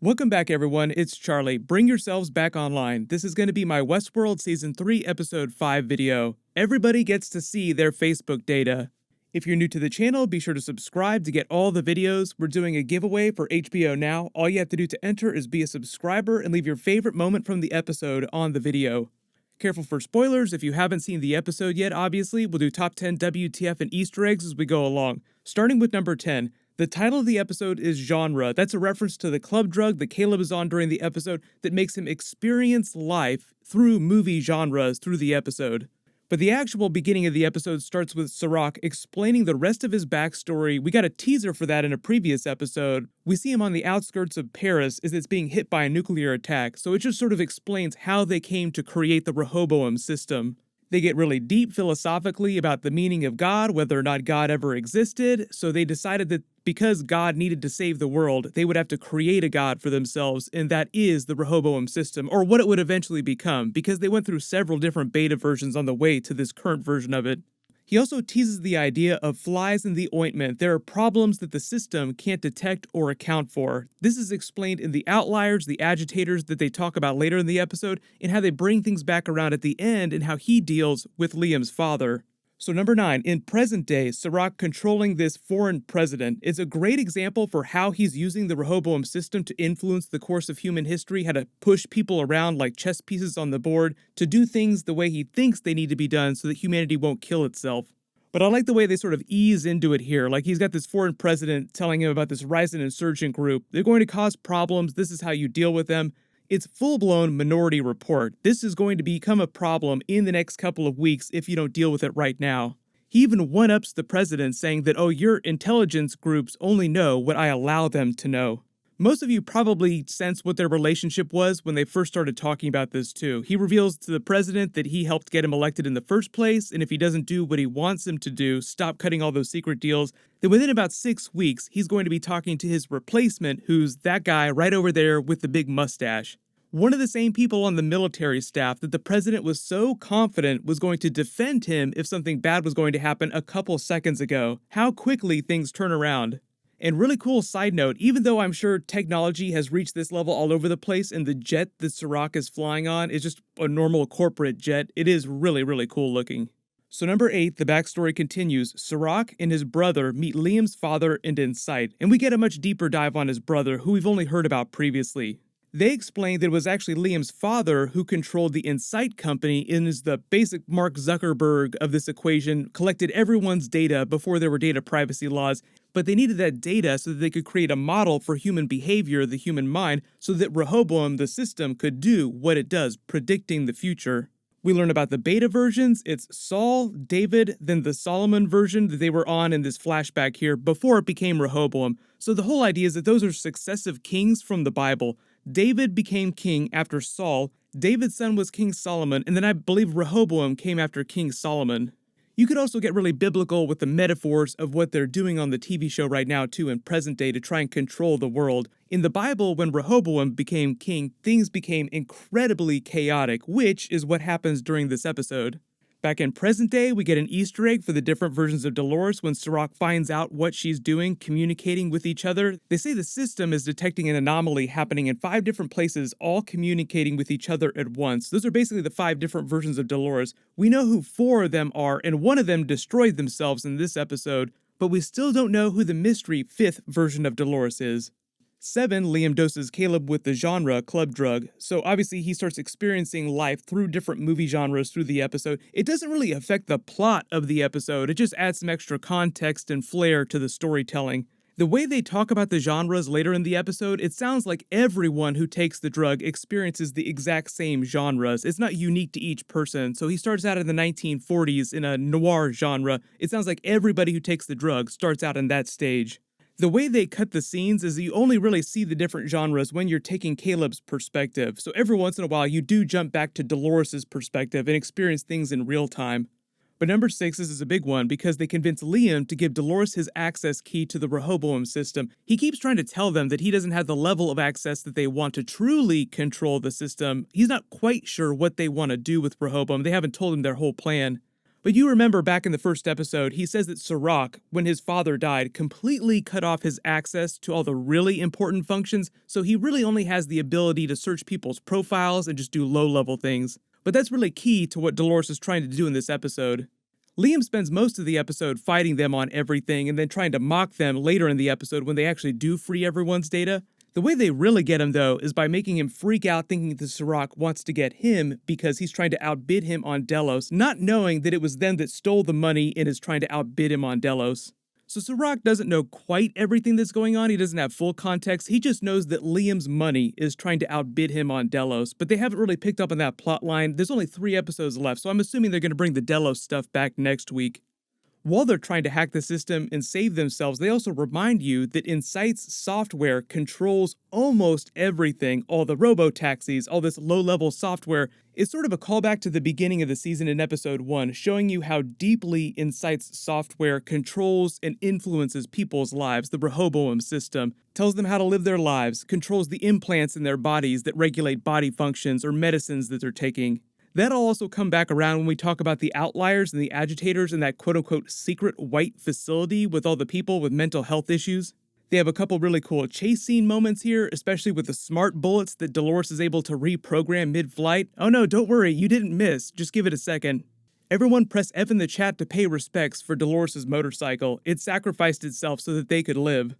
Welcome back, everyone. It's Charlie. Bring yourselves back online. This is going to be my Westworld Season 3, Episode 5 video. Everybody gets to see their Facebook data. If you're new to the channel, be sure to subscribe to get all the videos. We're doing a giveaway for HBO Now. All you have to do to enter is be a subscriber and leave your favorite moment from the episode on the video. Careful for spoilers. If you haven't seen the episode yet, obviously, we'll do top 10 WTF and Easter eggs as we go along. Starting with number 10. The title of the episode is Genre. That's a reference to the club drug that Caleb is on during the episode that makes him experience life through movie genres through the episode. But the actual beginning of the episode starts with Serac explaining the rest of his backstory. We got a teaser for that in a previous episode. We see him on the outskirts of Paris as it's being hit by a nuclear attack, so it just sort of explains how they came to create the Rehoboam system. They get really deep philosophically about the meaning of God, whether or not God ever existed, so they decided that because God needed to save the world, they would have to create a God for themselves, and that is the Rehoboam system, or what it would eventually become, because they went through several different beta versions on the way to this current version of it. He also teases the idea of flies in the ointment. There are problems that the system can't detect or account for. This is explained in the outliers, the agitators that they talk about later in the episode, and how they bring things back around at the end and how he deals with Liam's father. So number 9, in present day, Serac controlling this foreign president is a great example for how he's using the Rehoboam system to influence the course of human history, how to push people around like chess pieces on the board, to do things the way he thinks they need to be done so that humanity won't kill itself. But I like the way they sort of ease into it here, like he's got this foreign president telling him about this rising insurgent group. They're going to cause problems, this is how you deal with them. It's full-blown Minority Report. This is going to become a problem in the next couple of weeks if you don't deal with it right now. He even one-ups the president saying that, oh, your intelligence groups only know what I allow them to know. Most of you probably sense what their relationship was when they first started talking about this too. He reveals to the president that he helped get him elected in the first place, and if he doesn't do what he wants him to do, stop cutting all those secret deals, then within about 6 weeks, he's going to be talking to his replacement, who's that guy right over there with the big mustache. One of the same people on the military staff that the president was so confident was going to defend him if something bad was going to happen a couple seconds ago. How quickly things turn around. And really cool side note, even though I'm sure technology has reached this level all over the place and the jet that Serac is flying on is just a normal corporate jet, it is really, really cool looking. So number 8, the backstory continues. Serac and his brother meet Liam's father and Insight, and we get a much deeper dive on his brother, who we've only heard about previously. They explained that it was actually Liam's father who controlled the Insight company and is the basic Mark Zuckerberg of this equation, collected everyone's data before there were data privacy laws, but they needed that data so that they could create a model for human behavior, the human mind, so that Rehoboam, the system, could do what it does, predicting the future. We learn about the beta versions. It's Saul, David, then the Solomon version that they were on in this flashback here before it became Rehoboam. So the whole idea is that those are successive kings from the Bible. David became king after Saul, David's son was King Solomon, and then I believe Rehoboam came after King Solomon. You could also get really biblical with the metaphors of what they're doing on the TV show right now too in present day to try and control the world. In the Bible, when Rehoboam became king, things became incredibly chaotic, which is what happens during this episode. Back in present day, we get an Easter egg for the different versions of Dolores when Serac finds out what she's doing, communicating with each other. They say the system is detecting an anomaly happening in 5 different places, all communicating with each other at once. Those are basically the 5 different versions of Dolores. We know who 4 of them are, and one of them destroyed themselves in this episode, but we still don't know who the mystery 5th version of Dolores is. 7, Liam doses Caleb with the genre club drug, so obviously he starts experiencing life through different movie genres through the episode. It doesn't really affect the plot of the episode, it just adds some extra context and flair to the storytelling. The way they talk about the genres later in the episode, it sounds like everyone who takes the drug experiences the exact same genres. It's not unique to each person, so he starts out in the 1940s in a noir genre. It sounds like everybody who takes the drug starts out in that stage. The way they cut the scenes is you only really see the different genres when you're taking Caleb's perspective, so every once in a while you do jump back to Dolores' perspective and experience things in real time. But number 6, this is a big one because they convince Liam to give Dolores his access key to the Rehoboam system. He keeps trying to tell them that he doesn't have the level of access that they want to truly control the system. He's not quite sure what they want to do with Rehoboam. They haven't told him their whole plan. But you remember back in the first episode, he says that Serac, when his father died, completely cut off his access to all the really important functions, so he really only has the ability to search people's profiles and just do low-level things. But that's really key to what Dolores is trying to do in this episode. Liam spends most of the episode fighting them on everything and then trying to mock them later in the episode when they actually do free everyone's data. The way they really get him, though, is by making him freak out thinking that Serac wants to get him because he's trying to outbid him on Delos, not knowing that it was them that stole the money and is trying to outbid him on Delos. So Serac doesn't know quite everything that's going on, he doesn't have full context, he just knows that Liam's money is trying to outbid him on Delos, but they haven't really picked up on that plot line. There's only 3 episodes left, so I'm assuming they're going to bring the Delos stuff back next week. While they're trying to hack the system and save themselves, they also remind you that Insight's software controls almost everything. All the robo-taxis, all this low-level software is sort of a callback to the beginning of the season in episode 1, showing you how deeply Insight's software controls and influences people's lives. The Rehoboam system tells them how to live their lives, controls the implants in their bodies that regulate body functions or medicines that they're taking. That'll also come back around when we talk about the outliers and the agitators in that quote-unquote secret white facility with all the people with mental health issues. They have a couple really cool chase scene moments here, especially with the smart bullets that Dolores is able to reprogram mid-flight. Oh no, don't worry, you didn't miss, just give it a second. Everyone press F in the chat to pay respects for Dolores' motorcycle. It sacrificed itself so that they could live.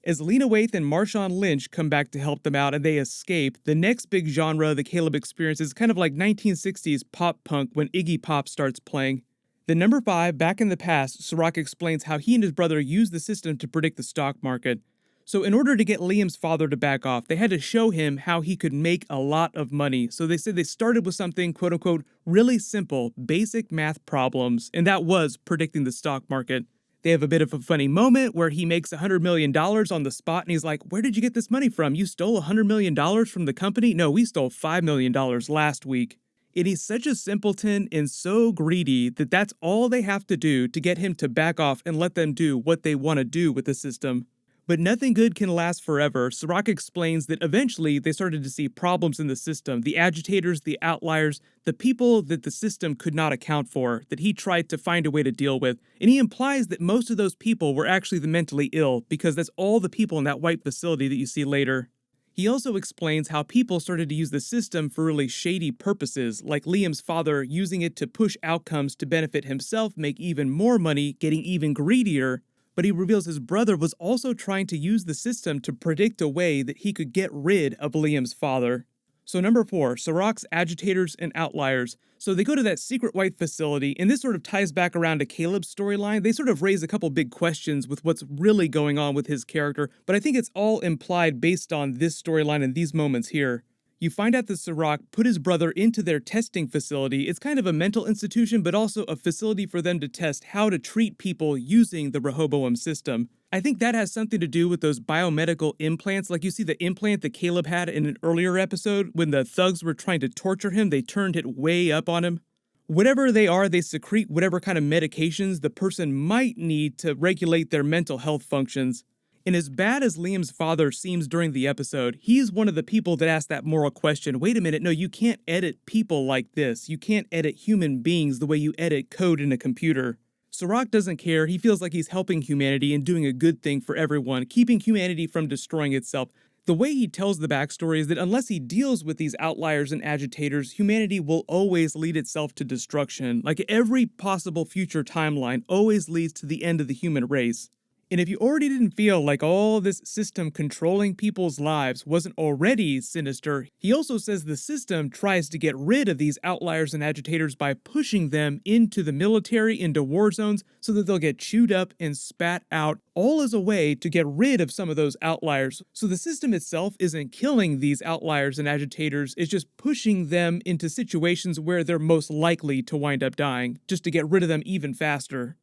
As Lena Waithe and Marshawn Lynch come back to help them out and they escape, the next big genre that Caleb experiences is kind of like 1960s pop punk when Iggy Pop starts playing. Then number 5, back in the past, Serac explains how he and his brother used the system to predict the stock market. So in order to get Liam's father to back off, they had to show him how he could make a lot of money. So they said they started with something, quote unquote, really simple, basic math problems, and that was predicting the stock market. They have a bit of a funny moment where he makes $100 million on the spot and he's like, where did you get this money from? You stole $100 million from the company? No, we stole $5 million last week. And he's such a simpleton and so greedy that that's all they have to do to get him to back off and let them do what they want to do with the system. But nothing good can last forever. Serac explains that eventually they started to see problems in the system, the agitators, the outliers, the people that the system could not account for, that he tried to find a way to deal with. And he implies that most of those people were actually the mentally ill, because that's all the people in that white facility that you see later. He also explains how people started to use the system for really shady purposes, like Liam's father using it to push outcomes to benefit himself, make even more money, getting even greedier. But he reveals his brother was also trying to use the system to predict a way that he could get rid of Liam's father. So number 4, Serac's agitators and outliers. So they go to that secret white facility, and this sort of ties back around to Caleb's storyline. They sort of raise a couple big questions with what's really going on with his character, but I think it's all implied based on this storyline and these moments here. You find out that Serac put his brother into their testing facility. It's kind of a mental institution, but also a facility for them to test how to treat people using the Rehoboam system. I think that has something to do with those biomedical implants. Like you see the implant that Caleb had in an earlier episode when the thugs were trying to torture him, they turned it way up on him. Whatever they are, they secrete whatever kind of medications the person might need to regulate their mental health functions. And as bad as Liam's father seems during the episode, he's one of the people that asked that moral question. Wait a minute, no, you can't edit people like this. You can't edit human beings the way you edit code in a computer. Serac doesn't care. He feels like he's helping humanity and doing a good thing for everyone, keeping humanity from destroying itself. The way he tells the backstory is that unless he deals with these outliers and agitators, humanity will always lead itself to destruction. Like every possible future timeline always leads to the end of the human race. And if you already didn't feel like all this system controlling people's lives wasn't already sinister, he also says the system tries to get rid of these outliers and agitators by pushing them into the military, into war zones, so that they'll get chewed up and spat out, all as a way to get rid of some of those outliers. So the system itself isn't killing these outliers and agitators, it's just pushing them into situations where they're most likely to wind up dying, just to get rid of them even faster.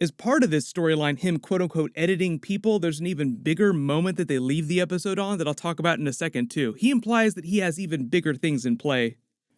As part of this storyline, him quote-unquote editing people, there's an even bigger moment that they leave the episode on that I'll talk about in a second too. He implies that he has even bigger things in play.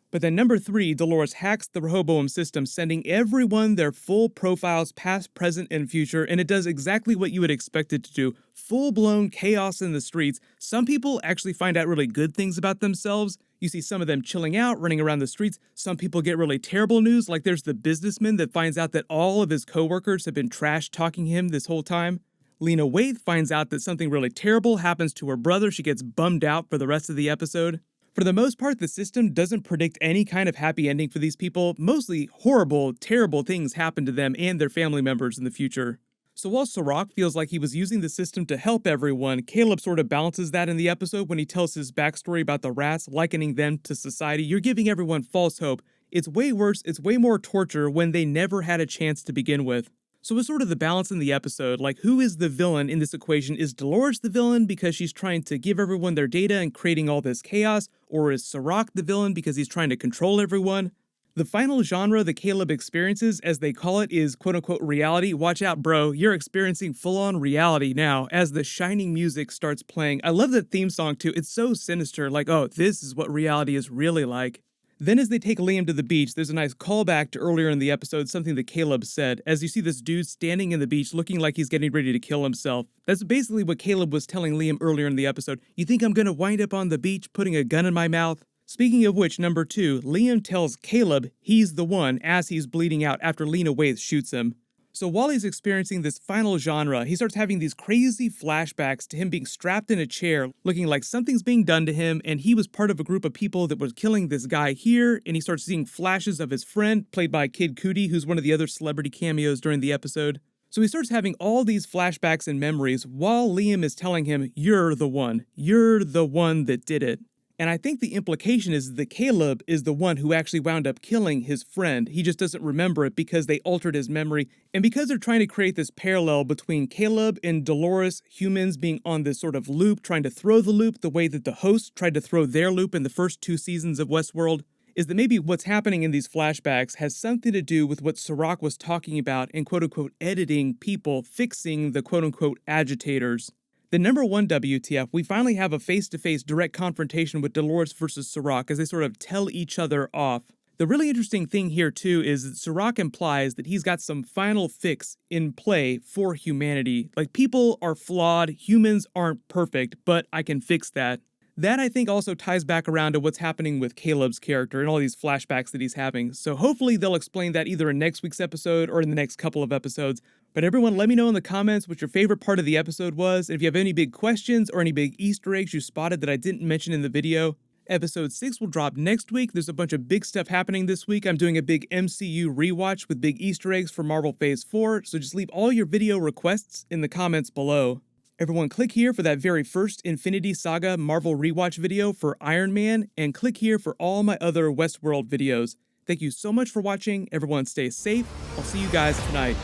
But then number 3, Dolores hacks the Rehoboam system, sending everyone their full profiles past, present, and future, and it does exactly what you would expect it to do. Full-blown chaos in the streets. Some people actually find out really good things about themselves. You see some of them chilling out, running around the streets. Some people get really terrible news, like there's the businessman that finds out that all of his coworkers have been trash-talking him this whole time. Lena Waithe finds out that something really terrible happens to her brother. She gets bummed out for the rest of the episode. For the most part, the system doesn't predict any kind of happy ending for these people. Mostly horrible, terrible things happen to them and their family members in the future. So while Serac feels like he was using the system to help everyone, Caleb sort of balances that in the episode when he tells his backstory about the rats, likening them to society. You're giving everyone false hope. It's way worse, it's way more torture when they never had a chance to begin with. So it's sort of the balance in the episode, like who is the villain in this equation? Is Dolores the villain because she's trying to give everyone their data and creating all this chaos? Or is Serac the villain because he's trying to control everyone? The final genre that Caleb experiences, as they call it, is quote-unquote reality. Watch out, bro, you're experiencing full-on reality now as the shining music starts playing. I love that theme song too, it's so sinister, like, oh, this is what reality is really like. Then as they take Liam to the beach, there's a nice callback to earlier in the episode, something that Caleb said, as you see this dude standing in the beach looking like he's getting ready to kill himself. That's basically what Caleb was telling Liam earlier in the episode. You think I'm gonna wind up on the beach putting a gun in my mouth? Speaking of which, number 2, Liam tells Caleb he's the one as he's bleeding out after Lena Waithe shoots him. So while he's experiencing this final genre, he starts having these crazy flashbacks to him being strapped in a chair, looking like something's being done to him, and he was part of a group of people that was killing this guy here, and he starts seeing flashes of his friend, played by Kid Cudi, who's one of the other celebrity cameos during the episode. So he starts having all these flashbacks and memories while Liam is telling him, you're the one that did it. And I think the implication is that Caleb is the one who actually wound up killing his friend. He just doesn't remember it because they altered his memory. And because they're trying to create this parallel between Caleb and Dolores, humans being on this sort of loop, trying to throw the loop the way that the hosts tried to throw their loop in the first 2 seasons of Westworld, is that maybe what's happening in these flashbacks has something to do with what Serac was talking about in quote-unquote editing people, fixing the quote-unquote agitators. The number 1 WTF, we finally have a face-to-face direct confrontation with Dolores versus Serac as they sort of tell each other off. The really interesting thing here too is that Serac implies that he's got some final fix in play for humanity. Like, people are flawed, humans aren't perfect, but I can fix that. That, I think, also ties back around to what's happening with Caleb's character and all these flashbacks that he's having. So hopefully they'll explain that either in next week's episode or in the next couple of episodes. But everyone, let me know in the comments what your favorite part of the episode was, and if you have any big questions or any big Easter eggs you spotted that I didn't mention in the video. Episode 6 will drop next week. There's a bunch of big stuff happening this week. I'm doing a big MCU rewatch with big Easter eggs for Marvel Phase 4, so just leave all your video requests in the comments below. Everyone, click here for that very first Infinity Saga Marvel rewatch video for Iron Man, and click here for all my other Westworld videos. Thank you so much for watching. Everyone, stay safe. I'll see you guys tonight.